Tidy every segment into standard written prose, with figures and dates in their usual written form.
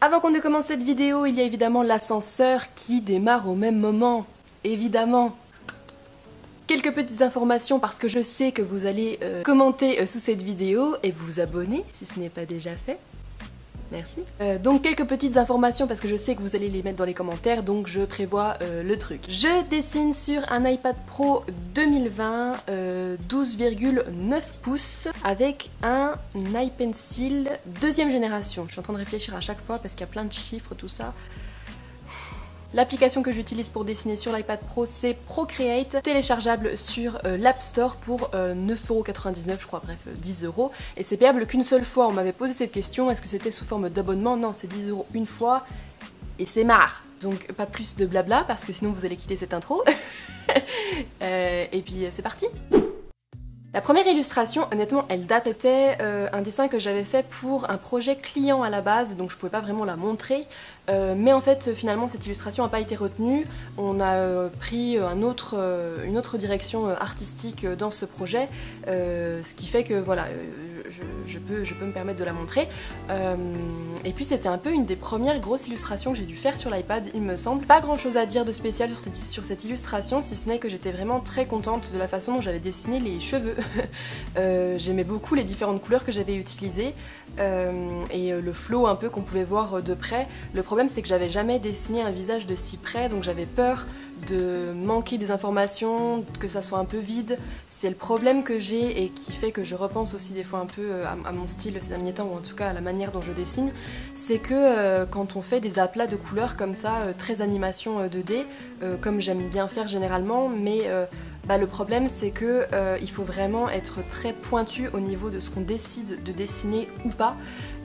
Avant qu'on ne commence cette vidéo, il y a évidemment l'ascenseur qui démarre au même moment, évidemment. Quelques petites informations parce que je sais que vous allez commenter sous cette vidéo et vous abonner si ce n'est pas déjà fait. Merci. Donc quelques petites informations parce que je sais que vous allez les mettre dans les commentaires, donc je prévois le truc. Je dessine sur un iPad Pro 2020 12,9 pouces avec un iPencil deuxième génération. Je suis en train de réfléchir à chaque fois parce qu'il y a plein de chiffres, tout ça. L'application que j'utilise pour dessiner sur l'iPad Pro, c'est Procreate, téléchargeable sur l'App Store pour 9,99€ je crois, bref 10€. Et c'est payable qu'une seule fois. On m'avait posé cette question, est-ce que c'était sous forme d'abonnement? Non, c'est 10€ une fois et c'est marre. Donc pas plus de blabla parce que sinon vous allez quitter cette intro. Et puis c'est parti. La première illustration, honnêtement, elle date. C'était un dessin que j'avais fait pour un projet client à la base, donc je pouvais pas vraiment la montrer. Mais en fait, finalement, cette illustration n'a pas été retenue. On a pris une autre direction artistique dans ce projet, ce qui fait que voilà, je peux me permettre de la montrer. Et puis c'était un peu une des premières grosses illustrations que j'ai dû faire sur l'iPad, il me semble. Pas grand chose à dire de spécial sur cette illustration, si ce n'est que j'étais vraiment très contente de la façon dont j'avais dessiné les cheveux. J'aimais beaucoup les différentes couleurs que j'avais utilisées et le flow un peu qu'on pouvait voir de près. Le problème c'est que j'avais jamais dessiné un visage de si près, donc j'avais peur de manquer des informations, que ça soit un peu vide. C'est le problème que j'ai et qui fait que je repense aussi des fois un peu à mon style ces derniers temps, ou en tout cas à la manière dont je dessine, c'est que quand on fait des aplats de couleurs comme ça, très animation 2D, comme j'aime bien faire généralement, mais le problème c'est que il faut vraiment être très pointu au niveau de ce qu'on décide de dessiner ou pas.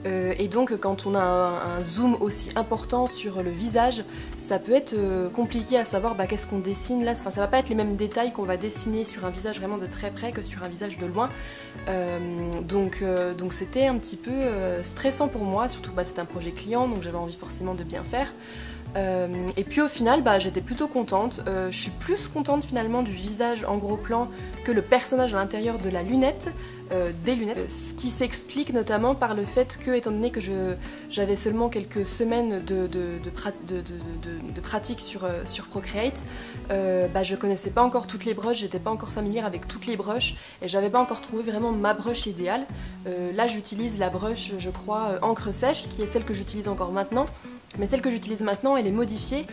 Et donc quand on a un zoom aussi important sur le visage, ça peut être compliqué à savoir qu'est-ce qu'on dessine là. Enfin, ça va pas être les mêmes détails qu'on va dessiner sur un visage vraiment de très près que sur un visage de loin. Donc c'était un petit peu stressant pour moi, surtout c'est un projet client, donc j'avais envie forcément de bien faire. Et puis au final j'étais plutôt contente. Je suis plus contente finalement du visage en gros plan que le personnage à l'intérieur de la lunette, des lunettes, ce qui s'explique notamment par le fait que, étant donné que j'avais seulement quelques semaines de pratique sur Procreate, je connaissais pas encore toutes les brushes, j'étais pas encore familière avec toutes les brushes et j'avais pas encore trouvé vraiment ma brush idéale. Là j'utilise la brush, je crois, encre sèche, qui est celle que j'utilise encore maintenant. Mais celle que j'utilise maintenant, elle est modifiée,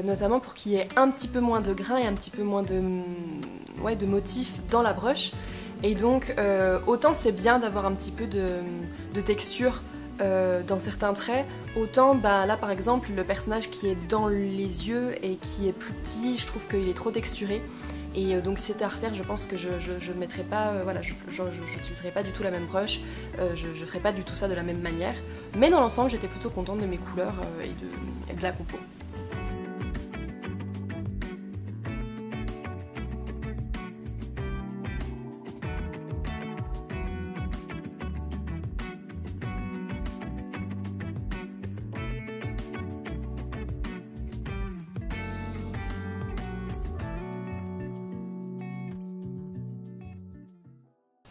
notamment pour qu'il y ait un petit peu moins de grains et un petit peu moins de motifs dans la brush. Et donc, autant c'est bien d'avoir un petit peu de texture dans certains traits, autant là par exemple, le personnage qui est dans les yeux et qui est plus petit, je trouve qu'il est trop texturé. Et donc si c'était à refaire, je pense que je mettrais pas, j'utiliserais pas du tout la même brush, je ferais pas du tout ça de la même manière. Mais dans l'ensemble, j'étais plutôt contente de mes couleurs et de la compo.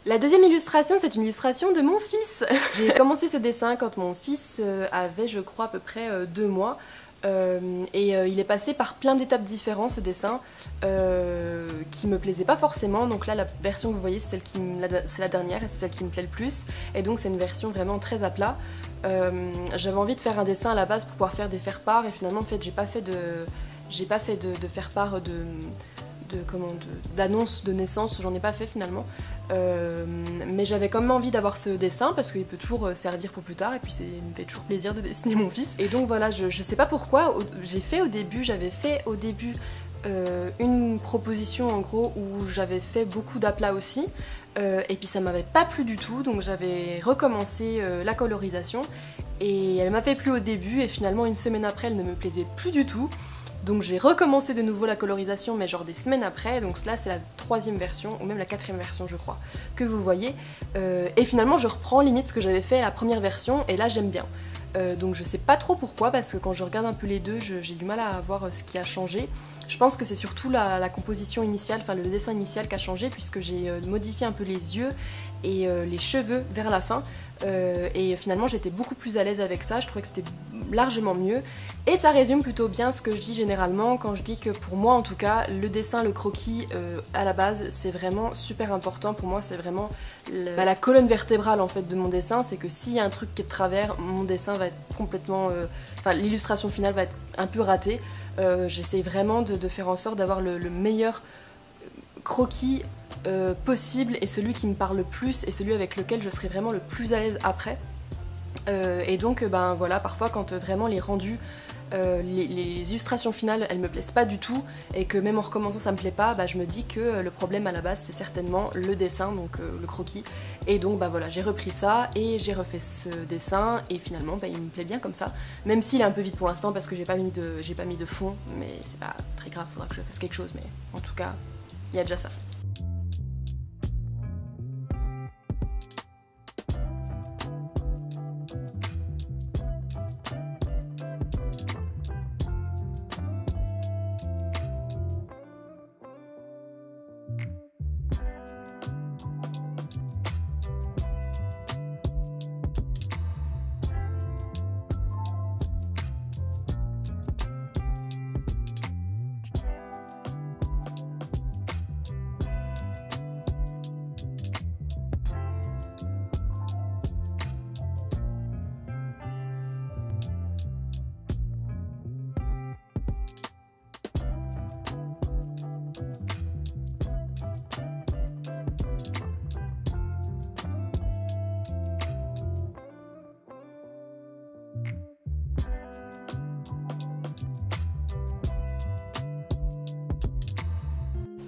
La deuxième illustration, c'est une illustration de mon fils. J'ai commencé ce dessin quand mon fils avait, je crois, à peu près 2 mois. Il est passé par plein d'étapes différentes, ce dessin, qui me plaisait pas forcément. Donc là, la version que vous voyez, c'est la dernière et c'est celle qui me plaît le plus. Et donc c'est une version vraiment très à plat. J'avais envie de faire un dessin à la base pour pouvoir faire des faire-part. Et finalement, en fait, j'ai pas fait de faire-part d'annonce de naissance, j'en ai pas fait finalement, mais j'avais quand même envie d'avoir ce dessin parce qu'il peut toujours servir pour plus tard et puis il me fait toujours plaisir de dessiner mon fils. Et donc voilà, je sais pas pourquoi, j'avais fait au début une proposition en gros où j'avais fait beaucoup d'aplats aussi, et puis ça m'avait pas plu du tout, donc j'avais recommencé la colorisation et elle m'a fait plu au début et finalement une semaine après elle ne me plaisait plus du tout. Donc j'ai recommencé de nouveau la colorisation, mais genre des semaines après, donc là c'est la 3e version, ou même la 4e version je crois, que vous voyez. Et finalement je reprends limite ce que j'avais fait à la première version, et là j'aime bien. Donc je sais pas trop pourquoi, parce que quand je regarde un peu les deux, j'ai du mal à voir ce qui a changé. Je pense que c'est surtout la composition initiale, enfin le dessin initial qui a changé, puisque j'ai modifié un peu les yeux et les cheveux vers la fin. Et finalement j'étais beaucoup plus à l'aise avec ça, je trouvais que c'était largement mieux. Et ça résume plutôt bien ce que je dis généralement quand je dis que pour moi en tout cas, le dessin, le croquis à la base c'est vraiment super important. Pour moi c'est vraiment la colonne vertébrale en fait de mon dessin. C'est que s'il y a un truc qui est de travers, mon dessin va être complètement... Enfin l'illustration finale va être un peu ratée. J'essaie vraiment de faire en sorte d'avoir le meilleur croquis possible et celui qui me parle le plus et celui avec lequel je serai vraiment le plus à l'aise après. Et donc ben voilà, parfois quand vraiment les rendus, les illustrations finales elles me plaisent pas du tout et que même en recommençant ça me plaît pas, bah, je me dis que le problème à la base c'est certainement le dessin, donc le croquis. Et donc bah voilà, j'ai repris ça et j'ai refait ce dessin et finalement bah, il me plaît bien comme ça, même s'il est un peu vide pour l'instant parce que j'ai pas mis de fond, mais c'est pas très grave, faudra que je fasse quelque chose, mais en tout cas il y a déjà ça.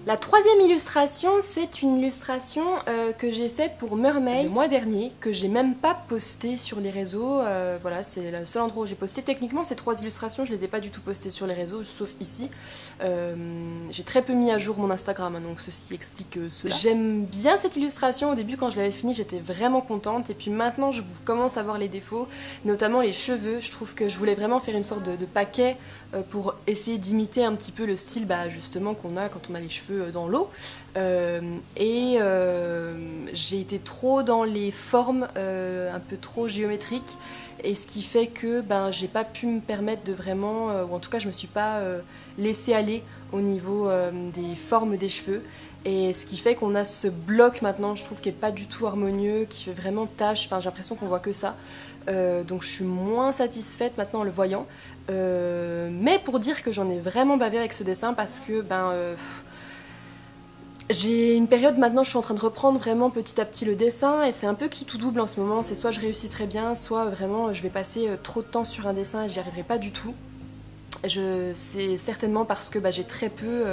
La troisième illustration, c'est une illustration que j'ai faite pour Mermaid le mois dernier, que j'ai même pas posté sur les réseaux. Voilà, c'est le seul endroit où j'ai posté. Techniquement, ces trois illustrations, je les ai pas du tout postées sur les réseaux, sauf ici. J'ai très peu mis à jour mon Instagram, hein, donc ceci explique cela. J'aime bien cette illustration. Au début, quand je l'avais finie, j'étais vraiment contente. Et puis maintenant, je commence à voir les défauts, notamment les cheveux. Je trouve que je voulais vraiment faire une sorte de paquet pour essayer d'imiter un petit peu le style bah, justement qu'on a quand on a les cheveux dans l'eau. J'ai été trop dans les formes un peu trop géométriques, et ce qui fait que ben, j'ai pas pu me permettre de vraiment, ou en tout cas je me suis pas laissée aller au niveau des formes des cheveux. Et ce qui fait qu'on a ce bloc maintenant, je trouve, qui est pas du tout harmonieux, qui fait vraiment tache, enfin j'ai l'impression qu'on voit que ça. Donc je suis moins satisfaite maintenant en le voyant. Mais pour dire que j'en ai vraiment bavé avec ce dessin parce que ben, j'ai une période maintenant, je suis en train de reprendre vraiment petit à petit le dessin et c'est un peu qui tout double en ce moment. C'est soit je réussis très bien, soit vraiment je vais passer trop de temps sur un dessin et j'y arriverai pas du tout. C'est certainement parce que bah, j'ai très peu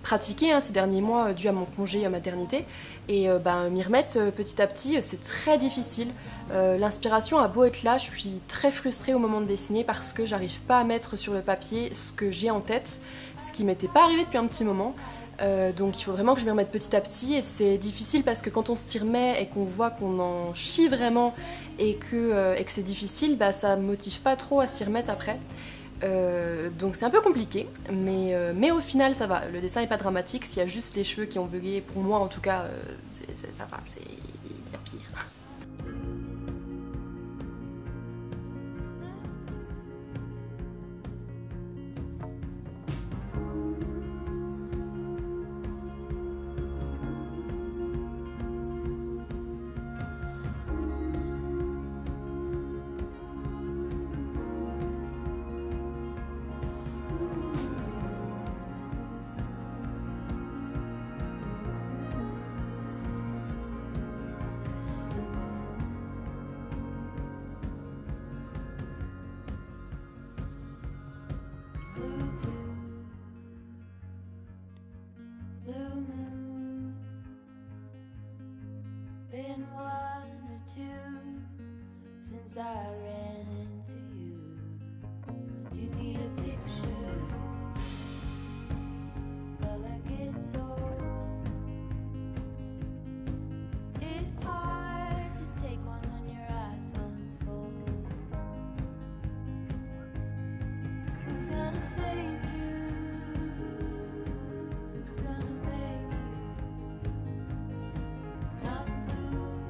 pratiqué ces derniers mois dû à mon congé à maternité. Et bah, m'y remettre petit à petit, c'est très difficile. L'inspiration a beau être là, je suis très frustrée au moment de dessiner parce que j'arrive pas à mettre sur le papier ce que j'ai en tête, ce qui m'était pas arrivé depuis un petit moment. Donc il faut vraiment que je m'y remette petit à petit et c'est difficile parce que quand on s'y remet et qu'on voit qu'on en chie vraiment et que c'est difficile, bah, ça me motive pas trop à s'y remettre après. Donc c'est un peu compliqué, mais au final ça va, le dessin est pas dramatique, s'il y a juste les cheveux qui ont bugué, pour moi en tout cas, ça va, il y a pire. Been one or two since I ran into you. Do you need a picture? Well, that gets old. It's hard to take one when your iPhone's full. Who's gonna save you? Who's gonna make you not blue?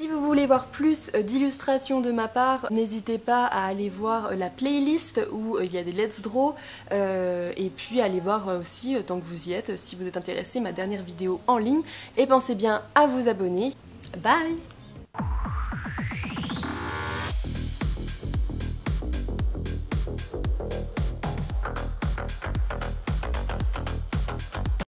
vous voulez voir plus d'illustrations de ma part, n'hésitez pas à aller voir la playlist où il y a des let's draw et puis allez voir aussi, tant que vous y êtes, si vous êtes intéressé, ma dernière vidéo en ligne. Et pensez bien à vous abonner. Bye!